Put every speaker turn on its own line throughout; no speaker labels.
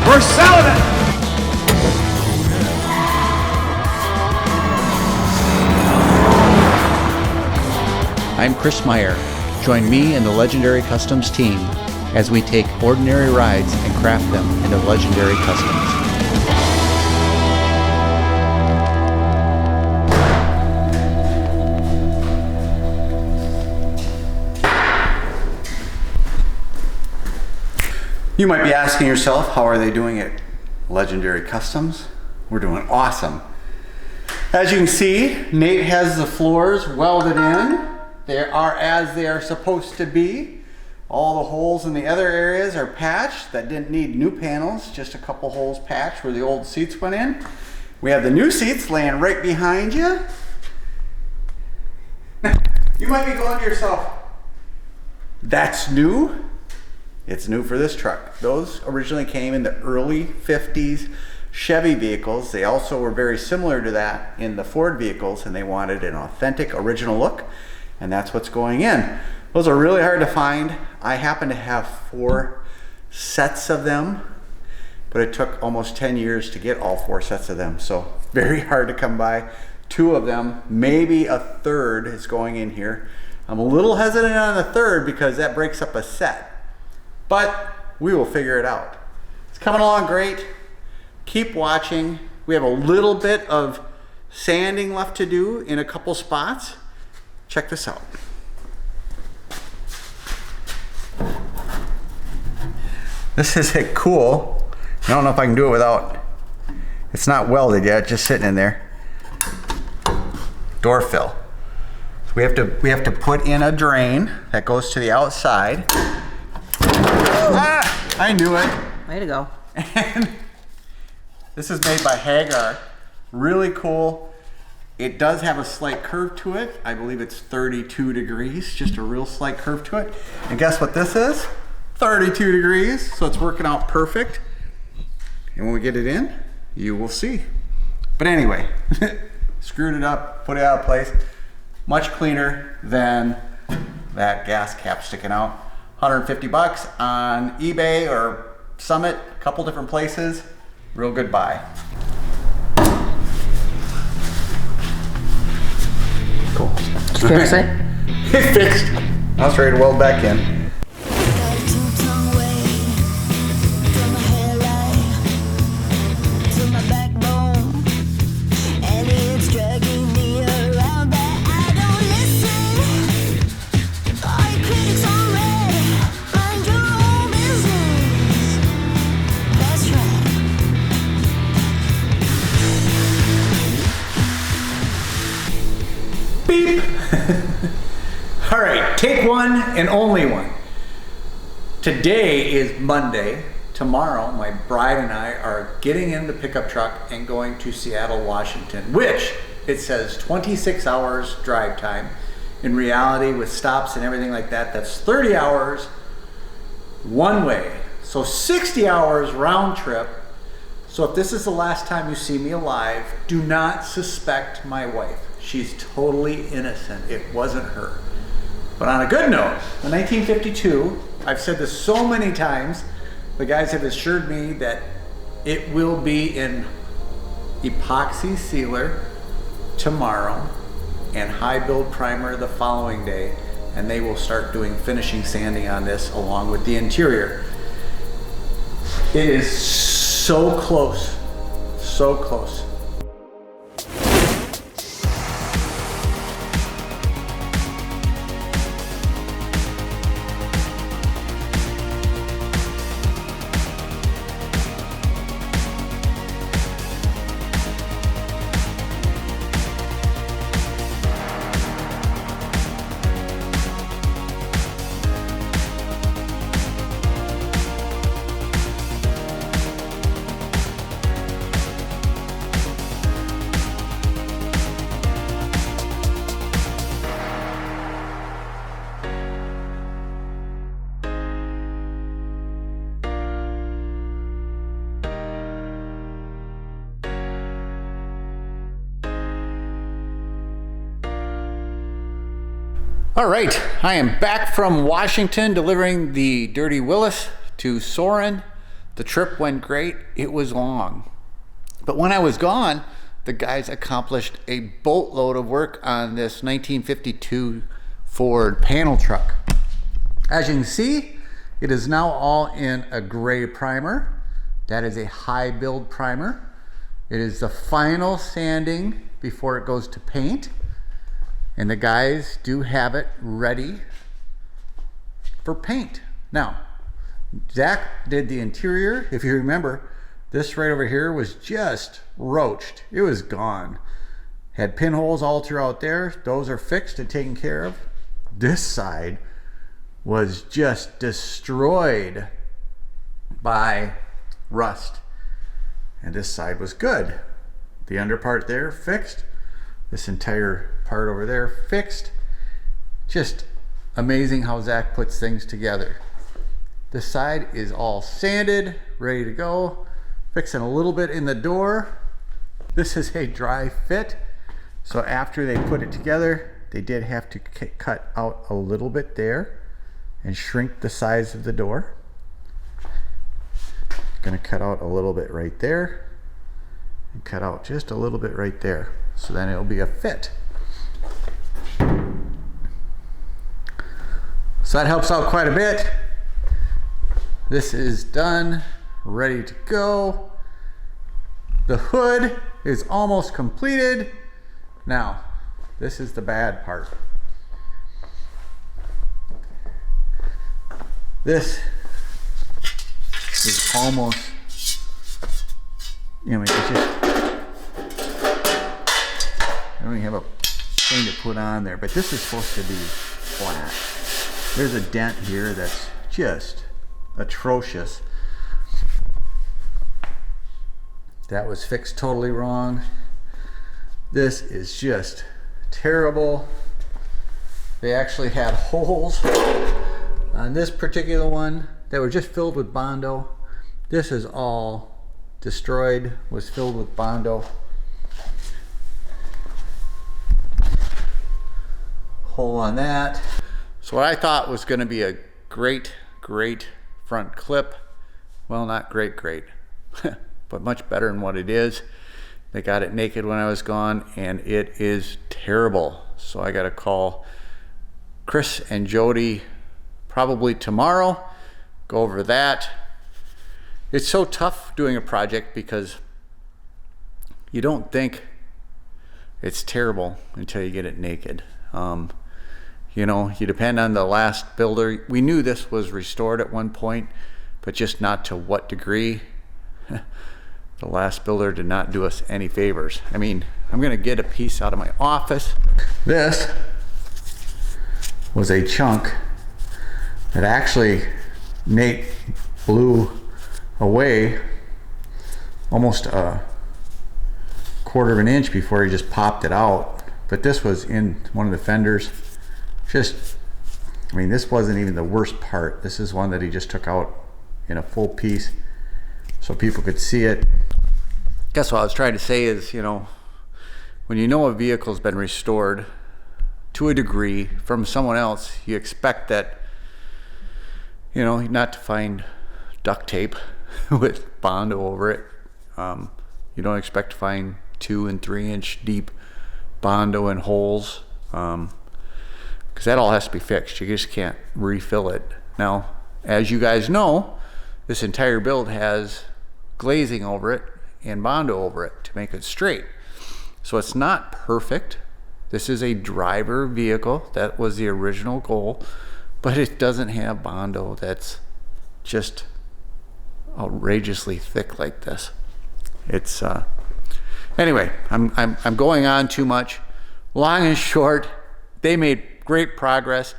We're selling it!
I'm Chris Meyer. Join me and the Legendary Customs team as we take ordinary rides and craft them into legendary customs.
You might be asking yourself, how are they doing it? Legendary Customs? We're doing awesome. As you can see, Nate has the floors welded in. They are as they are supposed to be. All the holes in the other areas are patched that didn't need new panels, just a couple holes patched where the old seats went in. We have the new seats laying right behind you. You might be going to yourself, that's new? It's new for this truck. Those originally came in the early 50s Chevy vehicles. They also were very similar to that in the Ford vehicles, and they wanted an authentic original look, and that's what's going in. Those are really hard to find. I happen to have 4 sets of them, but it took almost 10 years to get all 4 sets of them, so very hard to come by. 2 of them, maybe a third is going in here. I'm a little hesitant on the third because that breaks up a set. But we will figure it out. It's coming along great. Keep watching. We have a little bit of sanding left to do in a couple spots. Check this out. This is a cool, I don't know if I can do it without, it's not welded yet, just sitting in there. Door fill. So we have to put in a drain that goes to the outside. Ah, I knew it.
Way to go.
And this is made by Hagan. Really cool. It does have a slight curve to it. I believe it's 32 degrees, just a real slight curve to it. And guess what this is? 32 degrees, so it's working out perfect. And when we get it in, you will see. But anyway, screwed it up, put it out of place. Much cleaner than that gas cap sticking out. 150 bucks on eBay or Summit, a couple different places. Real good buy. Cool.
Did you fix it?
It's fixed. I was ready to weld back in.
Beep. All right, take one and only one. Today is Monday. Tomorrow, my bride and I are getting in the pickup truck and going to Seattle, Washington, which it says 26 hours drive time. In reality, with stops and everything like that, that's 30 hours one way. So 60 hours round trip. So if this is the last time you see me alive, do not suspect my wife. She's totally innocent. It wasn't her. But on a good note, in 1952, I've said this so many times, the guys have assured me that it will be in epoxy sealer tomorrow and high build primer the following day, and they will start doing finishing sanding on this along with the interior. It is so close, so close. All right, I am back from Washington delivering the Dirty Willis to Soren
The trip went great. It was long. But when I was gone, the guys accomplished a boatload of work on this 1952 Ford panel truck. As you can see, it is now all in a gray primer. That is a high build primer. It is the final sanding before it goes to paint. And the guys do have it ready for paint. Now, Zach did the interior. If you remember, this right over here was just roached. It was gone. Had pinholes all throughout there. Those are fixed and taken care of. This side was just destroyed by rust. And this side was good. The under part there fixed. This entire part over there fixed. Just amazing how Zach puts things together. This side is all sanded, ready to go. Fixing a little bit in the door. This is a dry fit. So after they put it together, they did have to cut out a little bit there and shrink the size of the door. Gonna cut out a little bit right there and cut out just a little bit right there. So then it'll be a fit. So that helps out quite a bit. This is done, ready to go. The hood is almost completed. Now, this is the bad part. This is almost, it's just, I don't even have a thing to put on there, but this is supposed to be flat. There's a dent here that's just atrocious. That was fixed totally wrong. This is just terrible. They actually had holes on this particular one that were just filled with Bondo. This is all destroyed, was filled with Bondo. Hole on that. So what I thought was going to be a great front clip, well, not great, but much better than what it is. They got it naked when I was gone, and it is terrible. So I got to call Chris and Jody probably tomorrow, go over that. It's so tough doing a project because you don't think it's terrible until you get it naked. You know, you depend on the last builder. We knew this was restored at one point, but just not to what degree. The last builder did not do us any favors. I mean, I'm gonna get a piece out of my office. This was a chunk that actually Nate blew away almost a quarter of an inch before he just popped it out. But this was in one of the fenders. I mean, this wasn't even the worst part. This is one that he just took out in a full piece so people could see it. Guess what I was trying to say is, you know, when you know a vehicle's been restored to a degree from someone else, you expect that, you know, not to find duct tape with Bondo over it. You don't expect to find 2 and 3 inch deep Bondo and holes, because that all has to be fixed. You just can't refill it. Now, as you guys know, this entire build has glazing over it and Bondo over it to make it straight. So it's not perfect. This is a driver vehicle. That was the original goal, but it doesn't have Bondo that's just outrageously thick like this. It's anyway, I'm going on too much. Long and short, they made great progress.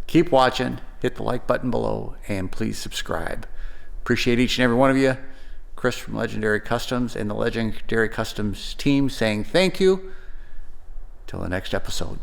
Keep watching, hit the like button below, and please subscribe. Appreciate each and every one of you. Chris from Legendary Customs and the Legendary Customs team saying thank you. Till the next episode.